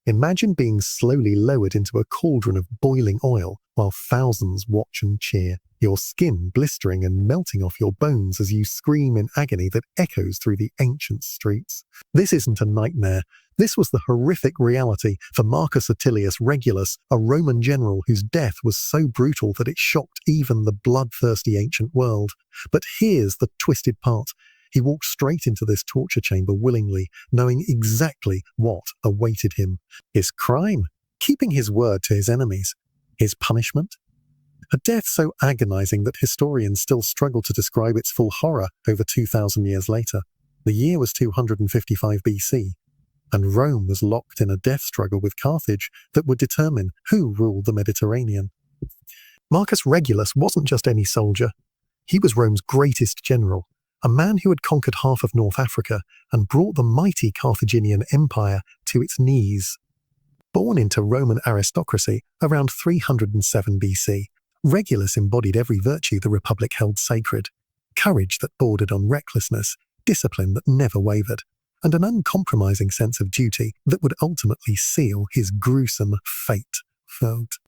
Imagine being slowly lowered into a cauldron of boiling oil while thousands watch and cheer, your skin blistering and melting off your bones as you scream in agony that echoes through the ancient streets. This isn't a nightmare. This was the horrific reality for Marcus Atilius Regulus, a Roman general whose death was so brutal that it shocked even the bloodthirsty ancient world. But here's the twisted part. He walked straight into this torture chamber willingly, knowing exactly what awaited him. His crime? Keeping his word to his enemies. His punishment? A death so agonizing that historians still struggle to describe its full horror over 2,000 years later. The year was 255 BC, and Rome was locked in a death struggle with Carthage that would determine who ruled the Mediterranean. Marcus Regulus wasn't just any soldier. He was Rome's greatest general, a man who had conquered half of North Africa and brought the mighty Carthaginian Empire to its knees. Born into Roman aristocracy around 307 BC, Regulus embodied every virtue the Republic held sacred: courage that bordered on recklessness, discipline that never wavered, and an uncompromising sense of duty that would ultimately seal his gruesome fate.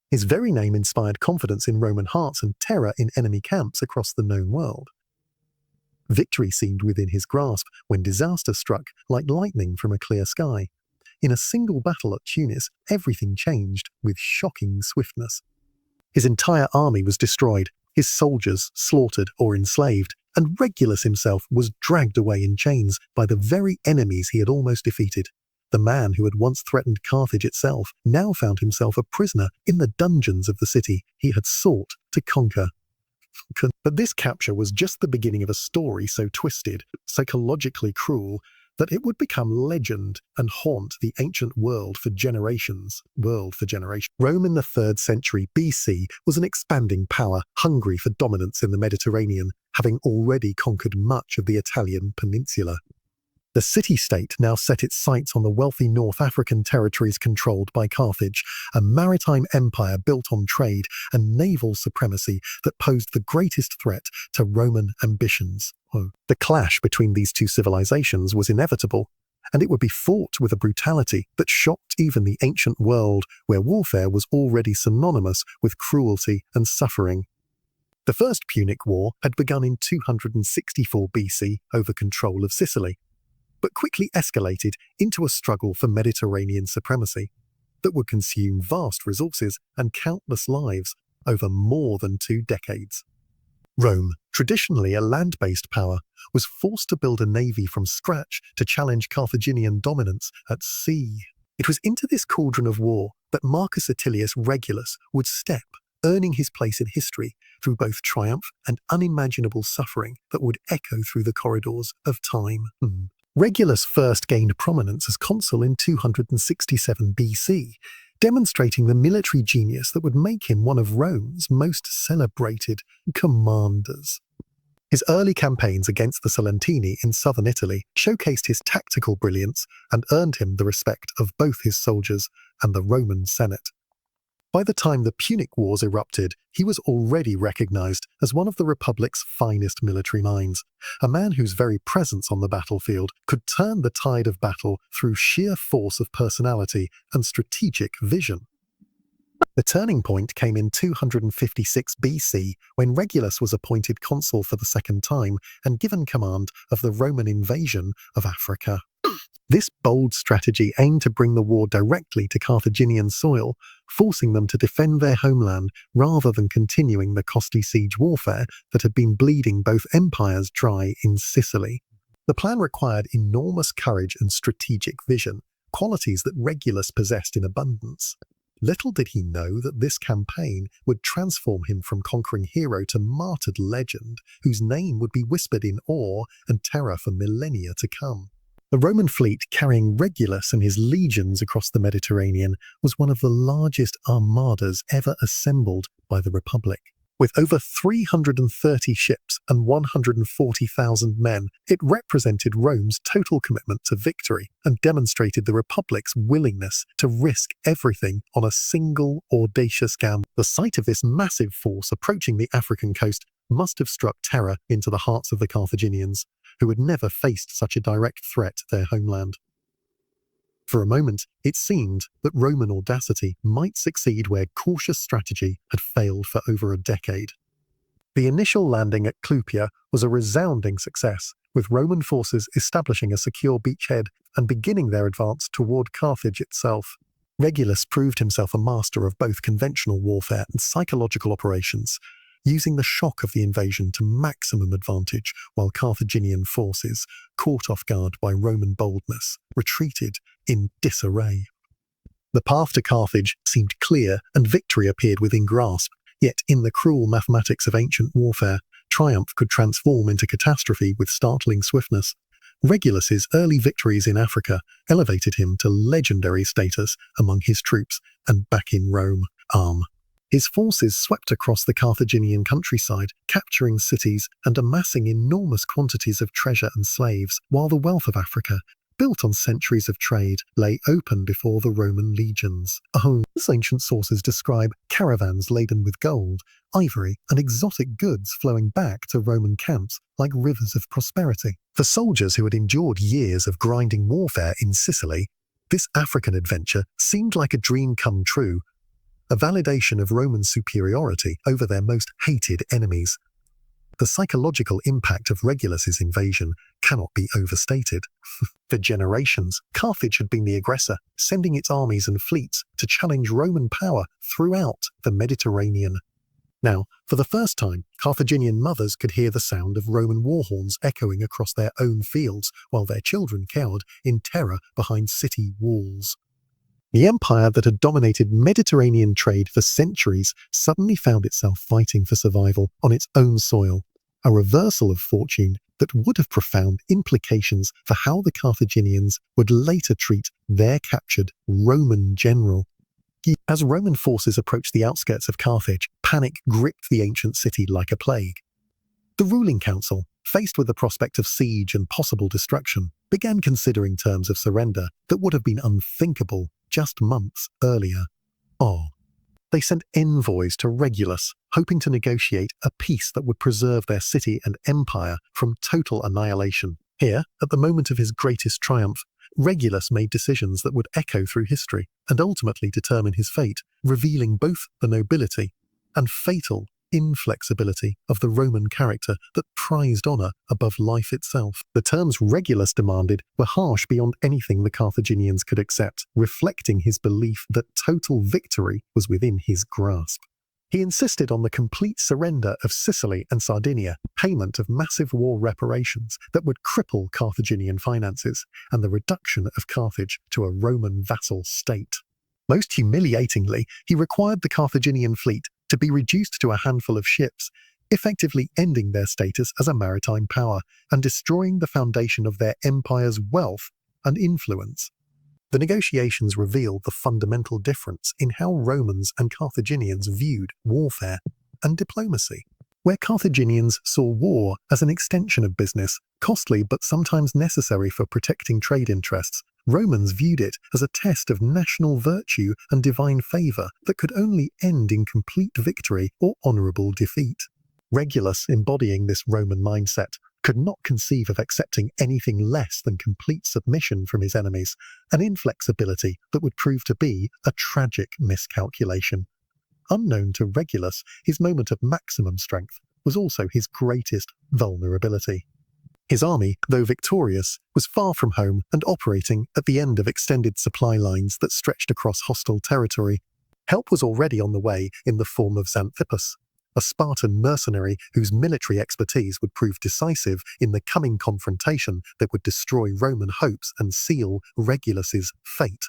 His very name inspired confidence in Roman hearts and terror in enemy camps across the known world. Victory seemed within his grasp when disaster struck like lightning from a clear sky. In a single battle at Tunis, everything changed with shocking swiftness. His entire army was destroyed, his soldiers slaughtered or enslaved, and Regulus himself was dragged away in chains by the very enemies he had almost defeated. The man who had once threatened Carthage itself now found himself a prisoner in the dungeons of the city he had sought to conquer. But this capture was just the beginning of a story so twisted, psychologically cruel, that it would become legend and haunt the ancient world for generations. Rome in the 3rd century BC was an expanding power, hungry for dominance in the Mediterranean, having already conquered much of the Italian peninsula. The city-state now set its sights on the wealthy North African territories controlled by Carthage, a maritime empire built on trade and naval supremacy that posed the greatest threat to Roman ambitions. The clash between these two civilizations was inevitable, and it would be fought with a brutality that shocked even the ancient world, where warfare was already synonymous with cruelty and suffering. The First Punic War had begun in 264 BC over control of Sicily, but quickly escalated into a struggle for Mediterranean supremacy that would consume vast resources and countless lives over more than 2 decades. Rome, traditionally a land-based power, was forced to build a navy from scratch to challenge Carthaginian dominance at sea. It was into this cauldron of war that Marcus Atilius Regulus would step, earning his place in history through both triumph and unimaginable suffering that would echo through the corridors of time. Regulus first gained prominence as consul in 267 BC, demonstrating the military genius that would make him one of Rome's most celebrated commanders. His early campaigns against the Salentini in southern Italy showcased his tactical brilliance and earned him the respect of both his soldiers and the Roman Senate. By the time the Punic Wars erupted, he was already recognized as one of the Republic's finest military minds, a man whose very presence on the battlefield could turn the tide of battle through sheer force of personality and strategic vision. The turning point came in 256 BC when Regulus was appointed consul for the second time and given command of the Roman invasion of Africa. This bold strategy aimed to bring the war directly to Carthaginian soil, forcing them to defend their homeland rather than continuing the costly siege warfare that had been bleeding both empires dry in Sicily. The plan required enormous courage and strategic vision, qualities that Regulus possessed in abundance. Little did he know that this campaign would transform him from conquering hero to martyred legend, whose name would be whispered in awe and terror for millennia to come. The Roman fleet carrying Regulus and his legions across the Mediterranean was one of the largest armadas ever assembled by the Republic. With over 330 ships and 140,000 men, it represented Rome's total commitment to victory and demonstrated the Republic's willingness to risk everything on a single audacious gamble. The sight of this massive force approaching the African coast must have struck terror into the hearts of the Carthaginians, who had never faced such a direct threat to their homeland. For a moment, it seemed that Roman audacity might succeed where cautious strategy had failed for over a decade. The initial landing at Clupea was a resounding success, with Roman forces establishing a secure beachhead and beginning their advance toward Carthage itself. Regulus proved himself a master of both conventional warfare and psychological operations, using the shock of the invasion to maximum advantage while Carthaginian forces, caught off guard by Roman boldness, retreated in disarray. The path to Carthage seemed clear and victory appeared within grasp, yet in the cruel mathematics of ancient warfare, triumph could transform into catastrophe with startling swiftness. Regulus's early victories in Africa elevated him to legendary status among his troops and back in Rome. His forces swept across the Carthaginian countryside, capturing cities and amassing enormous quantities of treasure and slaves, while the wealth of Africa, built on centuries of trade, lay open before the Roman legions. As ancient sources describe caravans laden with gold, ivory, and exotic goods flowing back to Roman camps like rivers of prosperity. For soldiers who had endured years of grinding warfare in Sicily, this African adventure seemed like a dream come true, a validation of Roman superiority over their most hated enemies. The psychological impact of Regulus's invasion cannot be overstated. For generations, Carthage had been the aggressor, sending its armies and fleets to challenge Roman power throughout the Mediterranean. Now, for the first time, Carthaginian mothers could hear the sound of Roman war horns echoing across their own fields while their children cowered in terror behind city walls. The empire that had dominated Mediterranean trade for centuries suddenly found itself fighting for survival on its own soil, a reversal of fortune that would have profound implications for how the Carthaginians would later treat their captured Roman general. As Roman forces approached the outskirts of Carthage, panic gripped the ancient city like a plague. The ruling council, faced with the prospect of siege and possible destruction, began considering terms of surrender that would have been unthinkable just months earlier. They sent envoys to Regulus, hoping to negotiate a peace that would preserve their city and empire from total annihilation. Here, at the moment of his greatest triumph, Regulus made decisions that would echo through history and ultimately determine his fate, revealing both the nobility and fatal inflexibility of the Roman character that prized honor above life itself. The terms Regulus demanded were harsh beyond anything the Carthaginians could accept, reflecting his belief that total victory was within his grasp. He insisted on the complete surrender of Sicily and Sardinia, payment of massive war reparations that would cripple Carthaginian finances, and the reduction of Carthage to a Roman vassal state. Most humiliatingly, he required the Carthaginian fleet to be reduced to a handful of ships, effectively ending their status as a maritime power and destroying the foundation of their empire's wealth and influence. The negotiations revealed the fundamental difference in how Romans and Carthaginians viewed warfare and diplomacy. Where Carthaginians saw war as an extension of business, costly but sometimes necessary for protecting trade interests, Romans viewed it as a test of national virtue and divine favor that could only end in complete victory or honorable defeat. Regulus, embodying this Roman mindset, could not conceive of accepting anything less than complete submission from his enemies, an inflexibility that would prove to be a tragic miscalculation. Unknown to Regulus, his moment of maximum strength was also his greatest vulnerability. His army, though victorious, was far from home and operating at the end of extended supply lines that stretched across hostile territory. Help was already on the way in the form of Xanthippus, a Spartan mercenary whose military expertise would prove decisive in the coming confrontation that would destroy Roman hopes and seal Regulus's fate.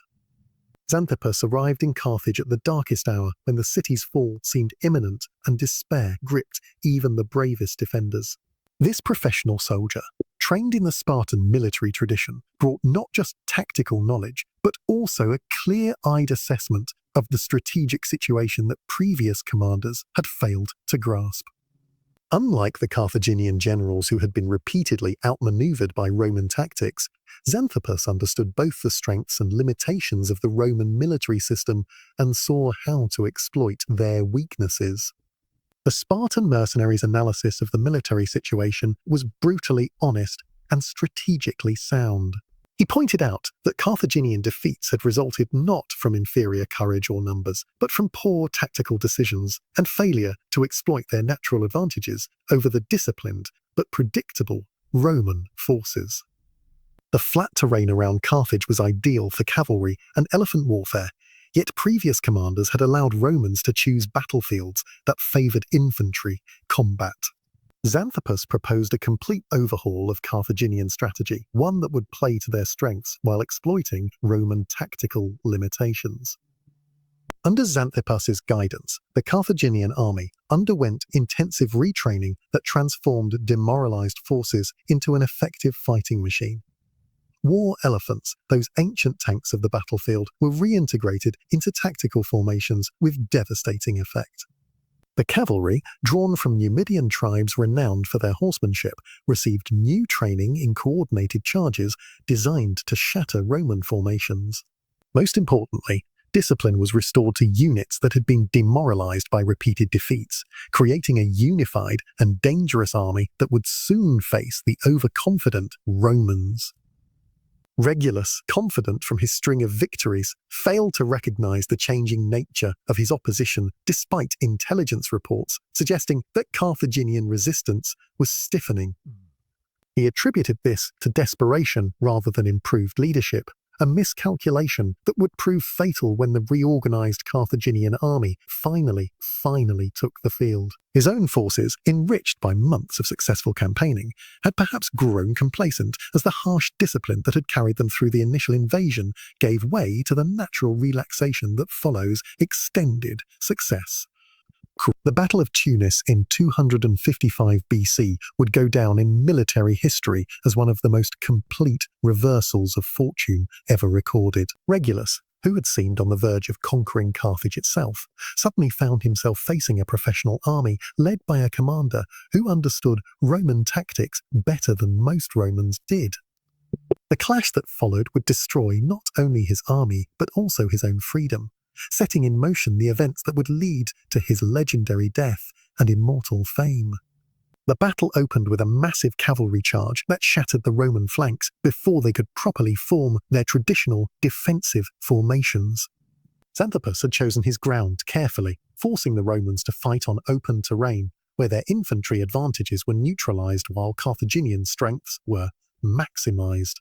Xanthippus arrived in Carthage at the darkest hour when the city's fall seemed imminent and despair gripped even the bravest defenders. This professional soldier, trained in the Spartan military tradition, brought not just tactical knowledge, but also a clear-eyed assessment of the strategic situation that previous commanders had failed to grasp. Unlike the Carthaginian generals who had been repeatedly outmaneuvered by Roman tactics, Xanthippus understood both the strengths and limitations of the Roman military system and saw how to exploit their weaknesses. The Spartan mercenaries' analysis of the military situation was brutally honest and strategically sound. He pointed out that Carthaginian defeats had resulted not from inferior courage or numbers, but from poor tactical decisions and failure to exploit their natural advantages over the disciplined but predictable Roman forces. The flat terrain around Carthage was ideal for cavalry and elephant warfare, yet previous commanders had allowed Romans to choose battlefields that favored infantry combat. Xanthippus proposed a complete overhaul of Carthaginian strategy, one that would play to their strengths while exploiting Roman tactical limitations. Under Xanthippus's guidance, the Carthaginian army underwent intensive retraining that transformed demoralized forces into an effective fighting machine. War elephants, those ancient tanks of the battlefield, were reintegrated into tactical formations with devastating effect. The cavalry, drawn from Numidian tribes renowned for their horsemanship, received new training in coordinated charges designed to shatter Roman formations. Most importantly, discipline was restored to units that had been demoralized by repeated defeats, creating a unified and dangerous army that would soon face the overconfident Romans. Regulus, confident from his string of victories, failed to recognize the changing nature of his opposition despite intelligence reports suggesting that Carthaginian resistance was stiffening. He attributed this to desperation rather than improved leadership, a miscalculation that would prove fatal when the reorganized Carthaginian army finally took the field. His own forces, enriched by months of successful campaigning, had perhaps grown complacent as the harsh discipline that had carried them through the initial invasion gave way to the natural relaxation that follows extended success. The Battle of Tunis in 255 BC would go down in military history as one of the most complete reversals of fortune ever recorded. Regulus, who had seemed on the verge of conquering Carthage itself, suddenly found himself facing a professional army led by a commander who understood Roman tactics better than most Romans did. The clash that followed would destroy not only his army, but also his own freedom, setting in motion the events that would lead to his legendary death and immortal fame. The battle opened with a massive cavalry charge that shattered the Roman flanks before they could properly form their traditional defensive formations. Xanthippus had chosen his ground carefully, forcing the Romans to fight on open terrain, where their infantry advantages were neutralized while Carthaginian strengths were maximized.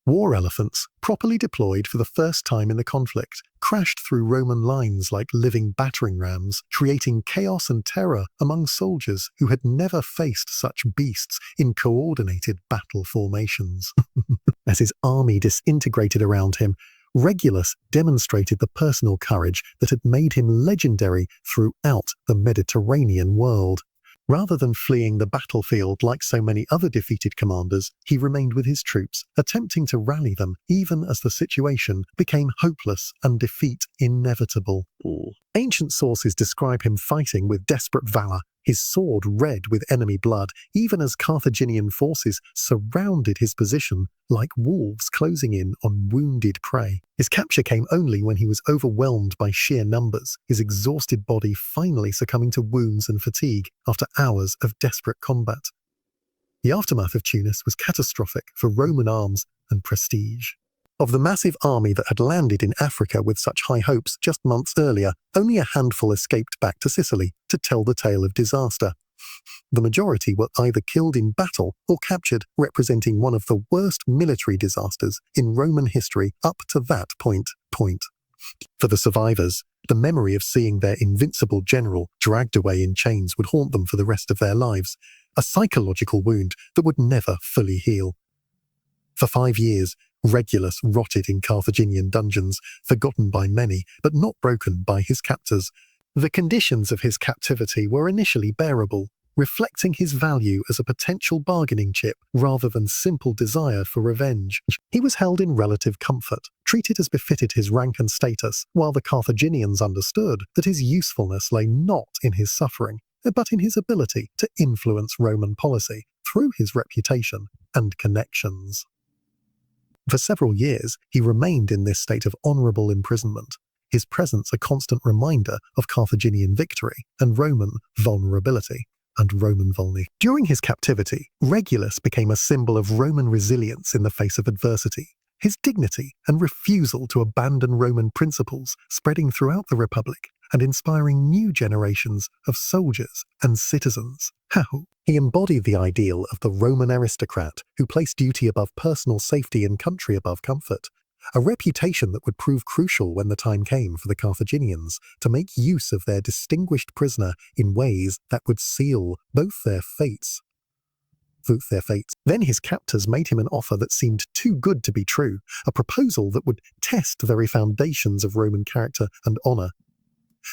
War elephants, properly deployed for the first time in the conflict, crashed through Roman lines like living battering rams, creating chaos and terror among soldiers who had never faced such beasts in coordinated battle formations. As his army disintegrated around him, Regulus demonstrated the personal courage that had made him legendary throughout the Mediterranean world. Rather than fleeing the battlefield like so many other defeated commanders, he remained with his troops, attempting to rally them even as the situation became hopeless and defeat inevitable. Ancient sources describe him fighting with desperate valor, his sword red with enemy blood, even as Carthaginian forces surrounded his position like wolves closing in on wounded prey. His capture came only when he was overwhelmed by sheer numbers, his exhausted body finally succumbing to wounds and fatigue after hours of desperate combat. The aftermath of Tunis was catastrophic for Roman arms and prestige. Of the massive army that had landed in Africa with such high hopes just months earlier, only a handful escaped back to Sicily to tell the tale of disaster. The majority were either killed in battle or captured, representing one of the worst military disasters in Roman history up to that point. For the survivors, the memory of seeing their invincible general dragged away in chains would haunt them for the rest of their lives, a psychological wound that would never fully heal. For 5 years, Regulus rotted in Carthaginian dungeons, forgotten by many, but not broken by his captors. The conditions of his captivity were initially bearable, reflecting his value as a potential bargaining chip rather than simple desire for revenge. He was held in relative comfort, treated as befitted his rank and status, while the Carthaginians understood that his usefulness lay not in his suffering, but in his ability to influence Roman policy through his reputation and connections. For several years, he remained in this state of honorable imprisonment, his presence a constant reminder of Carthaginian victory and Roman vulnerability. and Roman vulnerability. During his captivity, Regulus became a symbol of Roman resilience in the face of adversity. His dignity and refusal to abandon Roman principles spreading throughout the Republic and inspiring new generations of soldiers and citizens. How? He embodied the ideal of the Roman aristocrat who placed duty above personal safety and country above comfort, a reputation that would prove crucial when the time came for the Carthaginians to make use of their distinguished prisoner in ways that would seal both their fates. Then his captors made him an offer that seemed too good to be true, a proposal that would test the very foundations of Roman character and honor.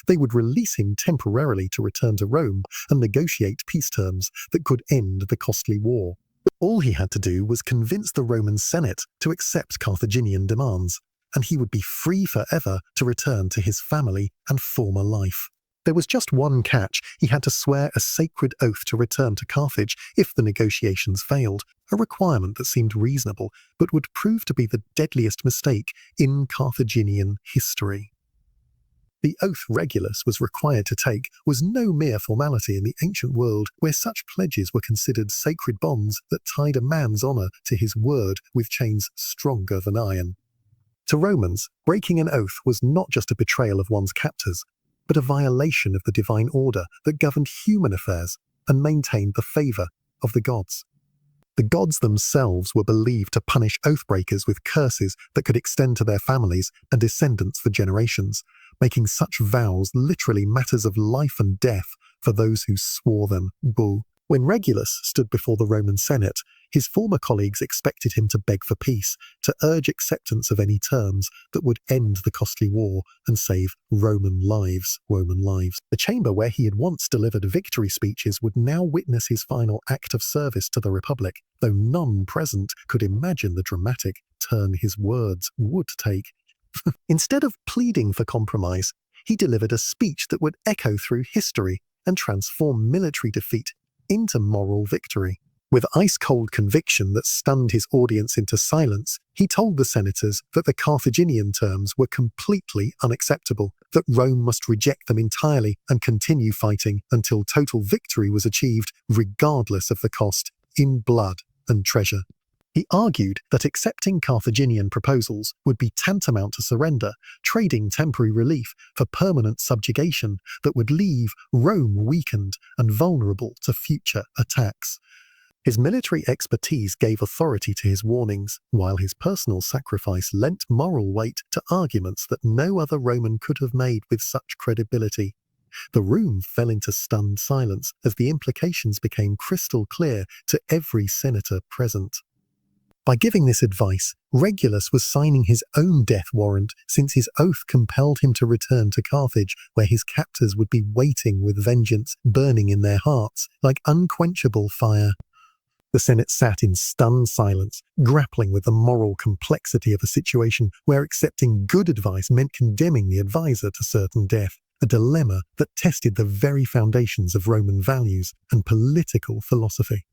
They would release him temporarily to return to Rome and negotiate peace terms that could end the costly war. All he had to do was convince the Roman Senate to accept Carthaginian demands, and he would be free forever to return to his family and former life. There was just one catch: he had to swear a sacred oath to return to Carthage if the negotiations failed, a requirement that seemed reasonable but would prove to be the deadliest mistake in Carthaginian history. The oath Regulus was required to take was no mere formality in the ancient world where such pledges were considered sacred bonds that tied a man's honor to his word with chains stronger than iron. To Romans, breaking an oath was not just a betrayal of one's captors, but a violation of the divine order that governed human affairs and maintained the favor of the gods. The gods themselves were believed to punish oathbreakers with curses that could extend to their families and descendants for generations, making such vows literally matters of life and death for those who swore them. When Regulus stood before the Roman Senate, his former colleagues expected him to beg for peace, to urge acceptance of any terms that would end the costly war and save Roman lives. The chamber where he had once delivered victory speeches would now witness his final act of service to the Republic, though none present could imagine the dramatic turn his words would take. Instead of pleading for compromise, he delivered a speech that would echo through history and transform military defeat into moral victory. With ice-cold conviction that stunned his audience into silence, he told the senators that the Carthaginian terms were completely unacceptable, that Rome must reject them entirely and continue fighting until total victory was achieved, regardless of the cost, in blood and treasure. He argued that accepting Carthaginian proposals would be tantamount to surrender, trading temporary relief for permanent subjugation that would leave Rome weakened and vulnerable to future attacks. His military expertise gave authority to his warnings, while his personal sacrifice lent moral weight to arguments that no other Roman could have made with such credibility. The room fell into stunned silence as the implications became crystal clear to every senator present. By giving this advice, Regulus was signing his own death warrant, since his oath compelled him to return to Carthage, where his captors would be waiting with vengeance burning in their hearts like unquenchable fire. The Senate sat in stunned silence, grappling with the moral complexity of a situation where accepting good advice meant condemning the advisor to certain death, a dilemma that tested the very foundations of Roman values and political philosophy.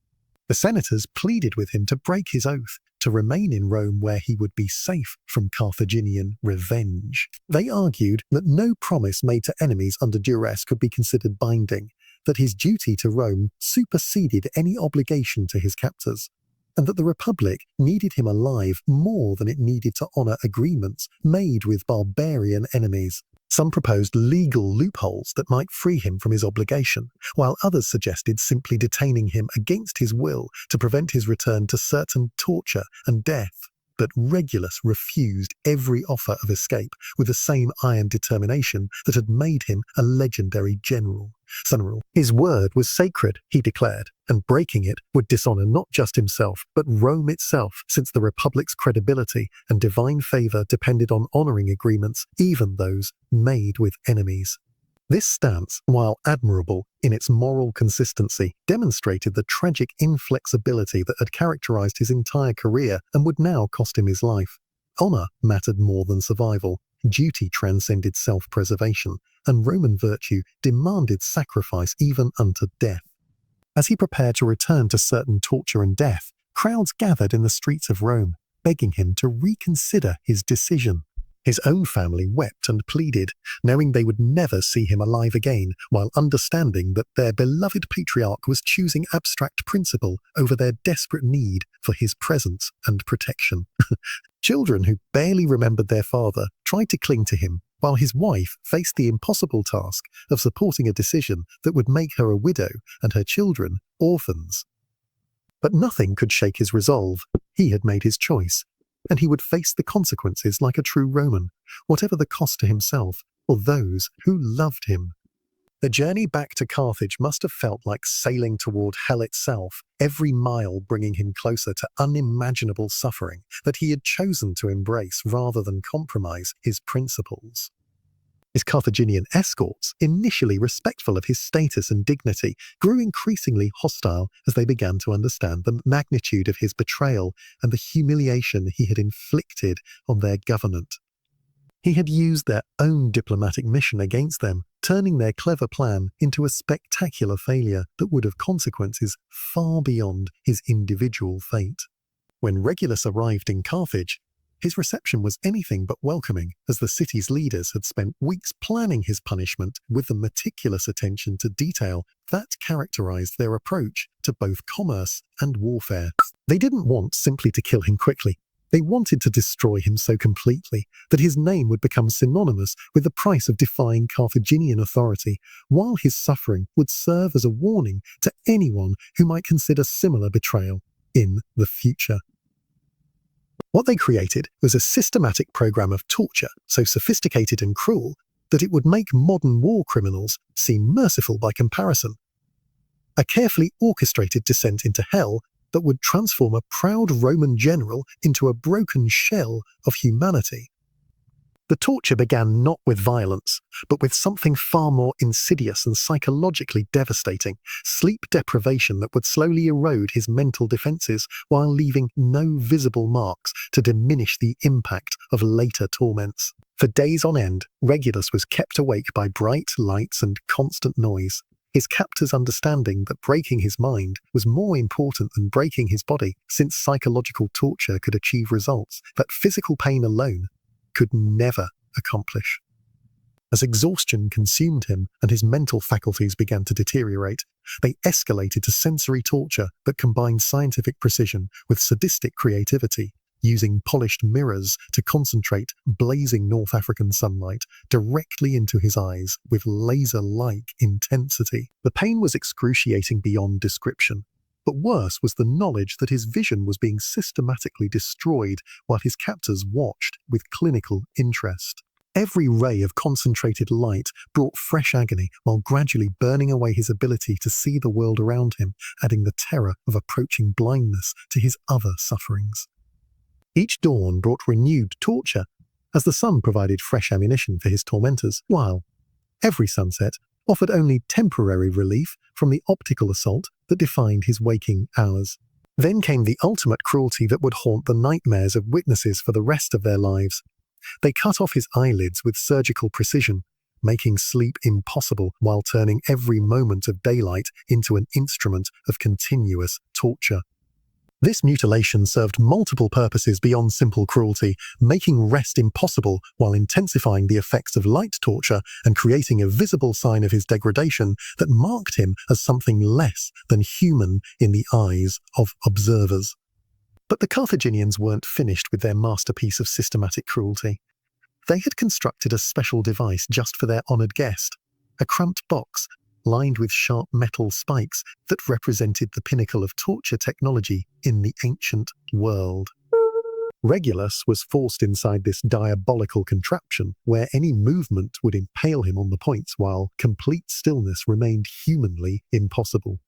The senators pleaded with him to break his oath, to remain in Rome where he would be safe from Carthaginian revenge. They argued that no promise made to enemies under duress could be considered binding, that his duty to Rome superseded any obligation to his captors, and that the Republic needed him alive more than it needed to honor agreements made with barbarian enemies. Some proposed legal loopholes that might free him from his obligation, while others suggested simply detaining him against his will to prevent his return to certain torture and death. But Regulus refused every offer of escape with the same iron determination that had made him a legendary general. His word was sacred, he declared, and breaking it would dishonor not just himself, but Rome itself, since the Republic's credibility and divine favor depended on honoring agreements, even those made with enemies. This stance, while admirable in its moral consistency, demonstrated the tragic inflexibility that had characterized his entire career and would now cost him his life. Honor mattered more than survival, duty transcended self-preservation, and Roman virtue demanded sacrifice even unto death. As he prepared to return to certain torture and death, crowds gathered in the streets of Rome, begging him to reconsider his decision. His own family wept and pleaded, knowing they would never see him alive again, while understanding that their beloved patriarch was choosing abstract principle over their desperate need for his presence and protection. Children who barely remembered their father tried to cling to him, while his wife faced the impossible task of supporting a decision that would make her a widow and her children orphans. But nothing could shake his resolve. He had made his choice, and he would face the consequences like a true Roman, whatever the cost to himself or those who loved him. The journey back to Carthage must have felt like sailing toward hell itself, every mile bringing him closer to unimaginable suffering that he had chosen to embrace rather than compromise his principles. His Carthaginian escorts, initially respectful of his status and dignity, grew increasingly hostile as they began to understand the magnitude of his betrayal and the humiliation he had inflicted on their government. He had used their own diplomatic mission against them, turning their clever plan into a spectacular failure that would have consequences far beyond his individual fate. When Regulus arrived in Carthage, his reception was anything but welcoming, as the city's leaders had spent weeks planning his punishment with the meticulous attention to detail that characterized their approach to both commerce and warfare. They didn't want simply to kill him quickly. They wanted to destroy him so completely that his name would become synonymous with the price of defying Carthaginian authority, while his suffering would serve as a warning to anyone who might consider similar betrayal in the future. What they created was a systematic program of torture so sophisticated and cruel that it would make modern war criminals seem merciful by comparison. A carefully orchestrated descent into hell that would transform a proud Roman general into a broken shell of humanity. The torture began not with violence, but with something far more insidious and psychologically devastating: sleep deprivation that would slowly erode his mental defenses while leaving no visible marks to diminish the impact of later torments. For days on end, Regulus was kept awake by bright lights and constant noise, his captors understanding that breaking his mind was more important than breaking his body, since psychological torture could achieve results that physical pain alone could never accomplish. As exhaustion consumed him and his mental faculties began to deteriorate, they escalated to sensory torture that combined scientific precision with sadistic creativity, using polished mirrors to concentrate blazing North African sunlight directly into his eyes with laser-like intensity. The pain was excruciating beyond description, but worse was the knowledge that his vision was being systematically destroyed while his captors watched with clinical interest. Every ray of concentrated light brought fresh agony while gradually burning away his ability to see the world around him, adding the terror of approaching blindness to his other sufferings. Each dawn brought renewed torture, as the sun provided fresh ammunition for his tormentors, while every sunset offered only temporary relief from the optical assault that defined his waking hours. Then came the ultimate cruelty that would haunt the nightmares of witnesses for the rest of their lives. They cut off his eyelids with surgical precision, making sleep impossible while turning every moment of daylight into an instrument of continuous torture. This mutilation served multiple purposes beyond simple cruelty, making rest impossible while intensifying the effects of light torture and creating a visible sign of his degradation that marked him as something less than human in the eyes of observers. But the Carthaginians weren't finished with their masterpiece of systematic cruelty. They had constructed a special device just for their honored guest, a cramped box lined with sharp metal spikes that represented the pinnacle of torture technology in the ancient world. Regulus was forced inside this diabolical contraption, where any movement would impale him on the points, while complete stillness remained humanly impossible.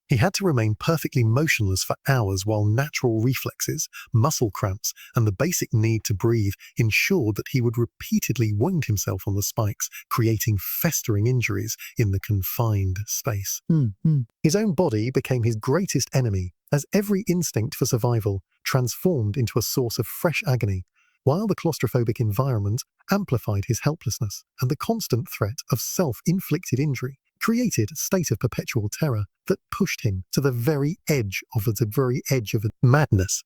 He had to remain perfectly motionless for hours while natural reflexes, muscle cramps, and the basic need to breathe ensured that he would repeatedly wound himself on the spikes, creating festering injuries in the confined space. His own body became his greatest enemy, as every instinct for survival transformed into a source of fresh agony, while the claustrophobic environment amplified his helplessness, and the constant threat of self-inflicted injury created a state of perpetual terror that pushed him to the very edge of madness.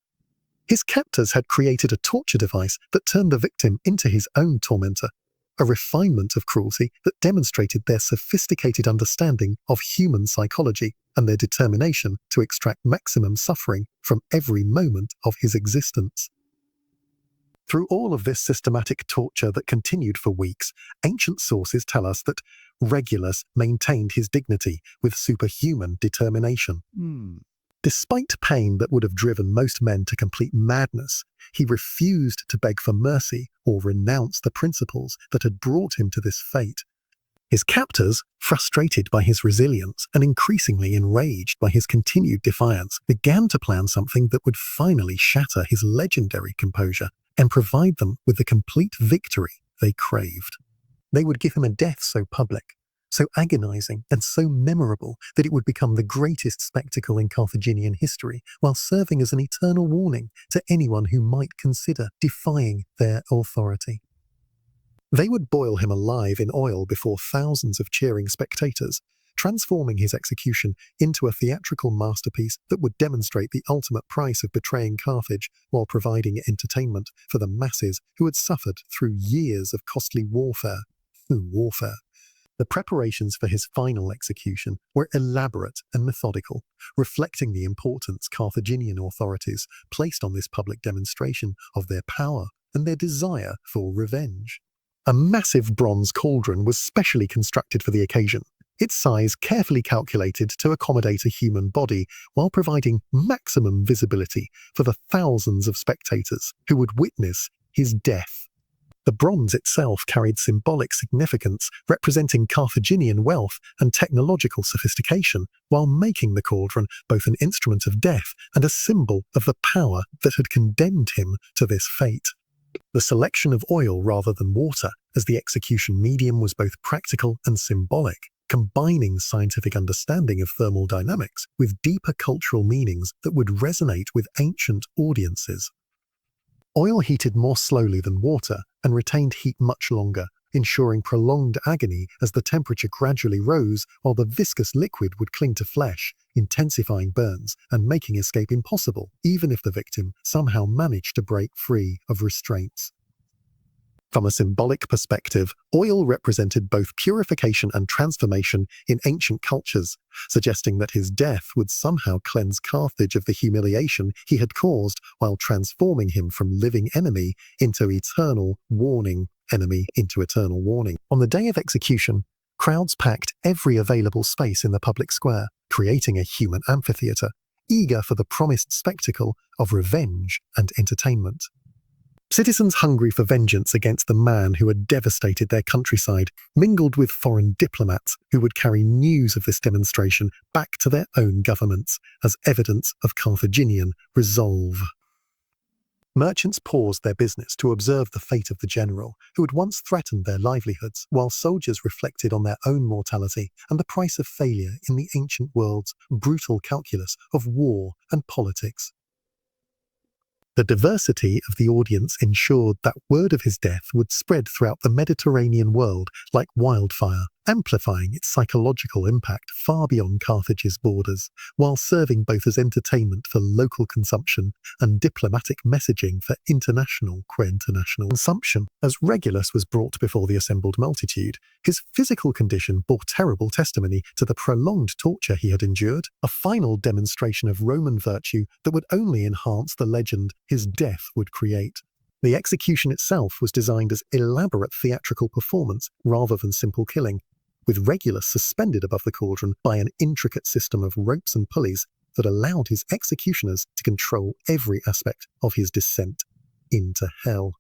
His captors had created a torture device that turned the victim into his own tormentor, a refinement of cruelty that demonstrated their sophisticated understanding of human psychology and their determination to extract maximum suffering from every moment of his existence. Through all of this systematic torture that continued for weeks, ancient sources tell us that Regulus maintained his dignity with superhuman determination. Despite pain that would have driven most men to complete madness, he refused to beg for mercy or renounce the principles that had brought him to this fate. His captors, frustrated by his resilience and increasingly enraged by his continued defiance, began to plan something that would finally shatter his legendary composure and provide them with the complete victory they craved. They would give him a death so public, so agonizing and so memorable that it would become the greatest spectacle in Carthaginian history, while serving as an eternal warning to anyone who might consider defying their authority. They would boil him alive in oil before thousands of cheering spectators, transforming his execution into a theatrical masterpiece that would demonstrate the ultimate price of betraying Carthage while providing entertainment for the masses who had suffered through years of costly warfare. The preparations for his final execution were elaborate and methodical, reflecting the importance Carthaginian authorities placed on this public demonstration of their power and their desire for revenge. A massive bronze cauldron was specially constructed for the occasion, its size carefully calculated to accommodate a human body while providing maximum visibility for the thousands of spectators who would witness his death. The bronze itself carried symbolic significance, representing Carthaginian wealth and technological sophistication, while making the cauldron both an instrument of death and a symbol of the power that had condemned him to this fate. The selection of oil rather than water as the execution medium was both practical and symbolic, combining scientific understanding of thermal dynamics with deeper cultural meanings that would resonate with ancient audiences. Oil heated more slowly than water and retained heat much longer, ensuring prolonged agony as the temperature gradually rose, while the viscous liquid would cling to flesh, intensifying burns and making escape impossible, even if the victim somehow managed to break free of restraints. From a symbolic perspective, oil represented both purification and transformation in ancient cultures, suggesting that his death would somehow cleanse Carthage of the humiliation he had caused while transforming him from living enemy into eternal warning. On the day of execution, crowds packed every available space in the public square, creating a human amphitheatre, eager for the promised spectacle of revenge and entertainment. Citizens hungry for vengeance against the man who had devastated their countryside mingled with foreign diplomats who would carry news of this demonstration back to their own governments as evidence of Carthaginian resolve. Merchants paused their business to observe the fate of the general who had once threatened their livelihoods, while soldiers reflected on their own mortality and the price of failure in the ancient world's brutal calculus of war and politics. The diversity of the audience ensured that word of his death would spread throughout the Mediterranean world like wildfire, amplifying its psychological impact far beyond Carthage's borders, while serving both as entertainment for local consumption and diplomatic messaging for international consumption. As Regulus was brought before the assembled multitude, his physical condition bore terrible testimony to the prolonged torture he had endured, a final demonstration of Roman virtue that would only enhance the legend his death would create. The execution itself was designed as elaborate theatrical performance rather than simple killing, with Regulus suspended above the cauldron by an intricate system of ropes and pulleys that allowed his executioners to control every aspect of his descent into hell.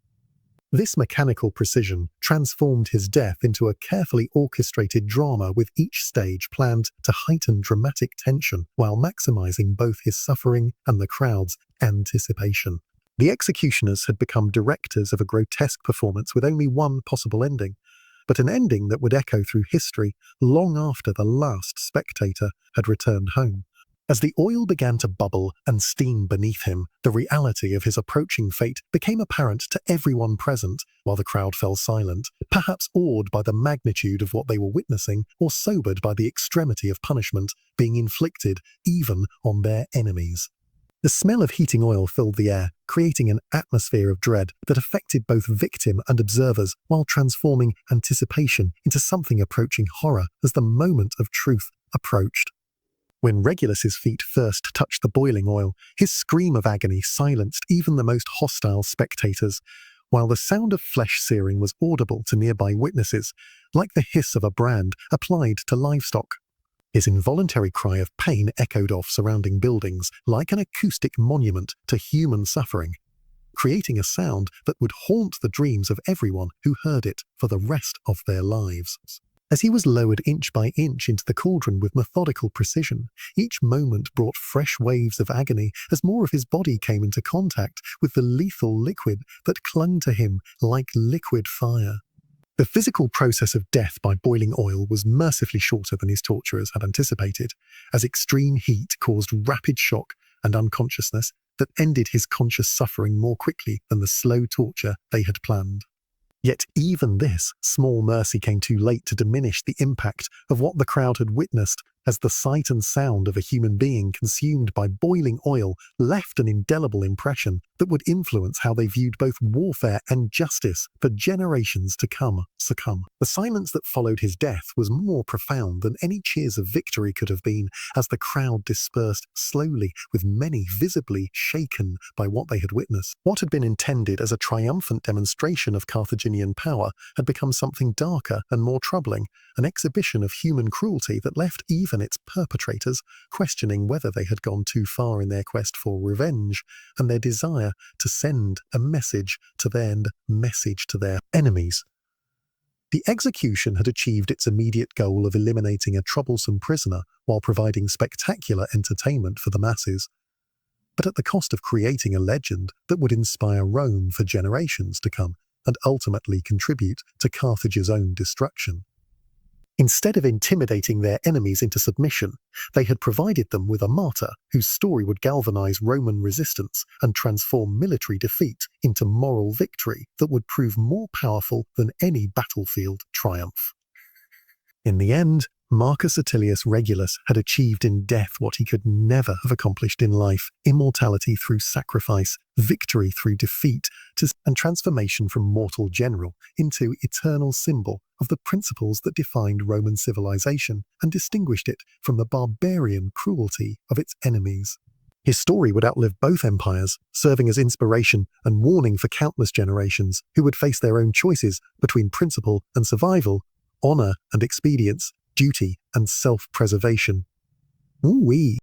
This mechanical precision transformed his death into a carefully orchestrated drama, with each stage planned to heighten dramatic tension while maximizing both his suffering and the crowd's anticipation. The executioners had become directors of a grotesque performance with only one possible ending, but an ending that would echo through history long after the last spectator had returned home. As the oil began to bubble and steam beneath him, the reality of his approaching fate became apparent to everyone present, while the crowd fell silent, perhaps awed by the magnitude of what they were witnessing, or sobered by the extremity of punishment being inflicted even on their enemies. The smell of heating oil filled the air, creating an atmosphere of dread that affected both victim and observers while transforming anticipation into something approaching horror as the moment of truth approached. When Regulus's feet first touched the boiling oil, his scream of agony silenced even the most hostile spectators, while the sound of flesh searing was audible to nearby witnesses, like the hiss of a brand applied to livestock. His involuntary cry of pain echoed off surrounding buildings like an acoustic monument to human suffering, creating a sound that would haunt the dreams of everyone who heard it for the rest of their lives. As he was lowered inch by inch into the cauldron with methodical precision, each moment brought fresh waves of agony as more of his body came into contact with the lethal liquid that clung to him like liquid fire. The physical process of death by boiling oil was mercifully shorter than his torturers had anticipated, as extreme heat caused rapid shock and unconsciousness that ended his conscious suffering more quickly than the slow torture they had planned. Yet even this small mercy came too late to diminish the impact of what the crowd had witnessed, as the sight and sound of a human being consumed by boiling oil left an indelible impression that would influence how they viewed both warfare and justice for generations to come. The silence that followed his death was more profound than any cheers of victory could have been, as the crowd dispersed slowly, with many visibly shaken by what they had witnessed. What had been intended as a triumphant demonstration of Carthaginian power had become something darker and more troubling, an exhibition of human cruelty that left even its perpetrators questioning whether they had gone too far in their quest for revenge and their desire to send a message to their enemies. The execution had achieved its immediate goal of eliminating a troublesome prisoner while providing spectacular entertainment for the masses, but at the cost of creating a legend that would inspire Rome for generations to come and ultimately contribute to Carthage's own destruction. Instead of intimidating their enemies into submission, they had provided them with a martyr whose story would galvanize Roman resistance and transform military defeat into moral victory that would prove more powerful than any battlefield triumph. In the end, Marcus Atilius Regulus had achieved in death what he could never have accomplished in life: immortality through sacrifice, victory through defeat, and transformation from mortal general into eternal symbol of the principles that defined Roman civilization and distinguished it from the barbarian cruelty of its enemies. His story would outlive both empires, serving as inspiration and warning for countless generations who would face their own choices between principle and survival, honor and expedience, duty and self-preservation. Ooh-wee.